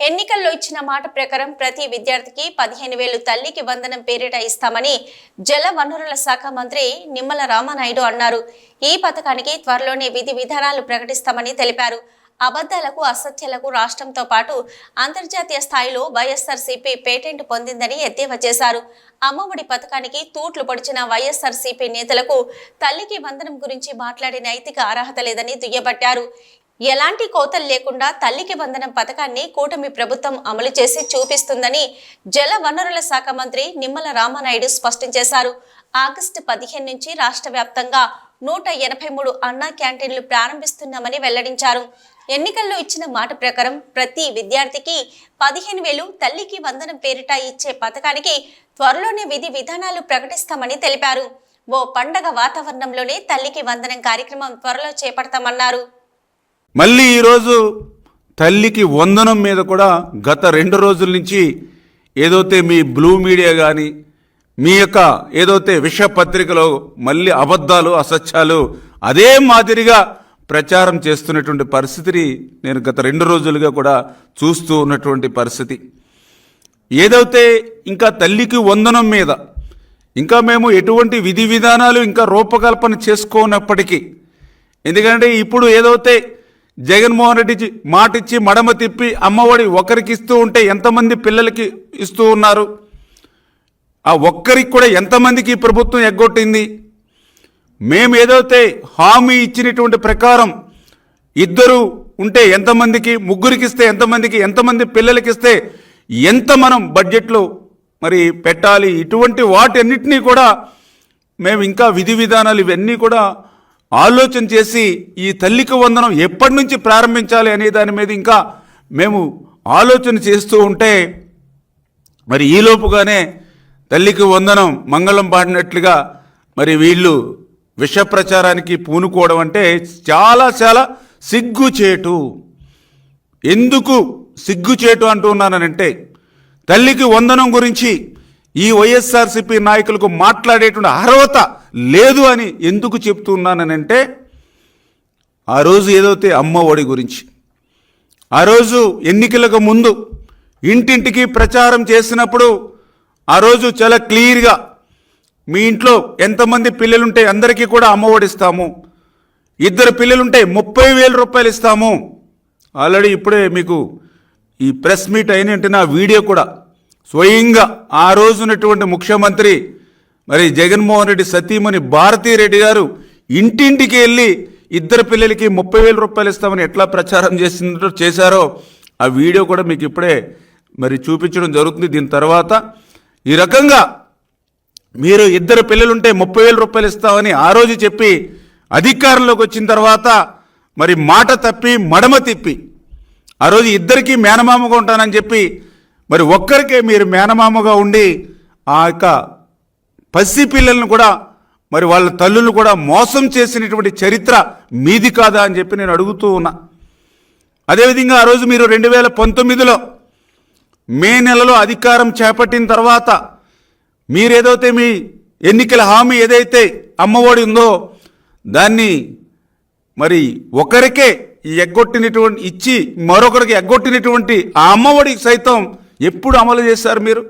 ఎన్నికల్లో ఇచ్చిన మాట ప్రకారం ప్రతి విద్యార్థికి 15,000 తల్లికి వందనం పేరిట ఇస్తామని జల వనరుల శాఖ మంత్రి నిమ్మల రామానాయుడు అన్నారు. ఈ పథకానికి త్వరలోనే విధి విధానాలు ప్రకటిస్తామని తెలిపారు. అబద్ధాలకు అసత్యాలకు రాష్ట్రంతో పాటు అంతర్జాతీయ స్థాయిలో వైఎస్ఆర్సీపీ పేటెంట్ పొందిందని ఎద్దేవా చేశారు. అమ్మఒడి పథకానికి తూట్లు పొడిచిన వైఎస్ఆర్సీపీ నేతలకు తల్లికి వందనం గురించి మాట్లాడే నైతిక అర్హత లేదని దుయ్యబట్టారు. ఎలాంటి కోతలు లేకుండా తల్లికి వందనం పథకాన్ని కూటమి ప్రభుత్వం అమలు చేసి చూపిస్తుందని జల వనరుల శాఖ మంత్రి నిమ్మల రామానాయుడు స్పష్టం చేశారు. ఆగస్టు 15 నుంచి రాష్ట్ర వ్యాప్తంగా 183 అన్నా క్యాంటీన్లు ప్రారంభిస్తున్నామని వెల్లడించారు. ఎన్నికల్లో ఇచ్చిన మాట ప్రకారం ప్రతి విద్యార్థికి 15,000 తల్లికి వందనం పేరిట ఇచ్చే పథకానికి త్వరలోనే విధి విధానాలు ప్రకటిస్తామని తెలిపారు. ఓ పండగ వాతావరణంలోనే తల్లికి వందనం కార్యక్రమం త్వరలో చేపడతామన్నారు. మళ్ళీ ఈరోజు తల్లికి వందనం మీద కూడా గత 2 రోజుల నుంచి ఏదైతే మీ బ్లూ మీడియా కానీ మీ యొక్క ఏదైతే విష పత్రికలో మళ్ళీ అబద్ధాలు అసత్యాలు అదే మాదిరిగా ప్రచారం చేస్తున్నటువంటి పరిస్థితిని నేను గత 2 రోజులుగా కూడా చూస్తూ ఉన్నటువంటి పరిస్థితి. ఏదైతే ఇంకా తల్లికి వందనం మీద ఇంకా మేము ఎటువంటి విధి విధానాలు ఇంకా రూపకల్పన చేసుకోనప్పటికీ, ఎందుకంటే ఇప్పుడు ఏదైతే జగన్మోహన్ రెడ్డి మాటిచ్చి మడమ తిప్పి అమ్మఒడి ఒకరికి ఇస్తూ ఉంటే ఎంతమంది పిల్లలకి ఇస్తూ ఉన్నారు, ఆ ఒక్కరికి కూడా ఎంతమందికి ప్రభుత్వం ఎగ్గొట్టింది. మేము ఏదైతే హామీ ఇచ్చినటువంటి ప్రకారం 2 ఉంటే ఎంతమందికి, 3కి ఇస్తే ఎంతమందికి, ఎంతమంది పిల్లలకి ఇస్తే ఎంత మనం బడ్జెట్లో మరి పెట్టాలి, ఇటువంటి వాటన్నిటినీ కూడా మేము ఇంకా విధి విధానాలు ఇవన్నీ కూడా ఆలోచన చేసి ఈ తల్లికి వందనం ఎప్పటి నుంచి ప్రారంభించాలి అనే దాని మీద ఇంకా మేము ఆలోచన చేస్తూ ఉంటే మరి ఈలోపుగానే తల్లికి వందనం మంగళం పాడినట్లుగా మరి వీళ్ళు విష ప్రచారానికి పూనుకోవడం అంటే చాలా చాలా సిగ్గుచేటు. ఎందుకు సిగ్గుచేటు అంటున్నానంటే తల్లికి వందనం గురించి ఈ వైఎస్ఆర్సీపీ నాయకులకు మాట్లాడేటువంటి అర్హత లేదు అని ఎందుకు చెప్తున్నానంటే, ఆ రోజు ఏదైతే అమ్మ ఒడి గురించి ఆ రోజు ఎన్నికలకు ముందు ఇంటింటికి ప్రచారం చేసినప్పుడు ఆ రోజు చాలా క్లియర్గా మీ ఇంట్లో ఎంతమంది పిల్లలుంటే అందరికీ కూడా అమ్మ ఒడి ఇస్తాము, 2 పిల్లలుంటే 30,000 రూపాయలు ఇస్తాము. ఆల్రెడీ ఇప్పుడే మీకు ఈ ప్రెస్ మీట్ అయినట్టు నా వీడియో కూడా స్వయంగా ఆ రోజునటువంటి ముఖ్యమంత్రి మరి జగన్మోహన్ రెడ్డి సతీమణి భారతీరెడ్డి గారు ఇంటింటికి వెళ్ళి 2 పిల్లలకి 30,000 రూపాయలు ఇస్తామని ఎట్లా ప్రచారం చేశారో ఆ వీడియో కూడా మీకు ఇప్పుడే మరి చూపించడం జరుగుతుంది. దీని తర్వాత ఈ రకంగా మీరు 2 పిల్లలుంటే 30,000 రూపాయలు ఇస్తామని ఆ రోజు చెప్పి అధికారంలోకి వచ్చిన తర్వాత మరి మాట తప్పి మడమ తిప్పి ఆ రోజు 2కి మేనమామగా ఉంటానని చెప్పి మరి ఒక్కరికే మీరు మేనమామగా ఉండి ఆ యొక్క పసిపిల్లలను కూడా మరి వాళ్ళ తల్లులను కూడా మోసం చేసినటువంటి చరిత్ర మీది కాదా అని చెప్పి నేను అడుగుతూ ఉన్నా. అదేవిధంగా ఆ రోజు మీరు 2019లో మే నెలలో అధికారం చేపట్టిన తర్వాత మీరేదైతే మీ ఎన్నికల హామీ ఏదైతే అమ్మఒడి ఉందో దాన్ని మరి ఒకరికే ఎగ్గొట్టినటువంటి ఇచ్చి మరొకరికి ఎగ్గొట్టినటువంటి ఆ అమ్మఒడికి సైతం ఎప్పుడు అమలు చేశారు మీరు?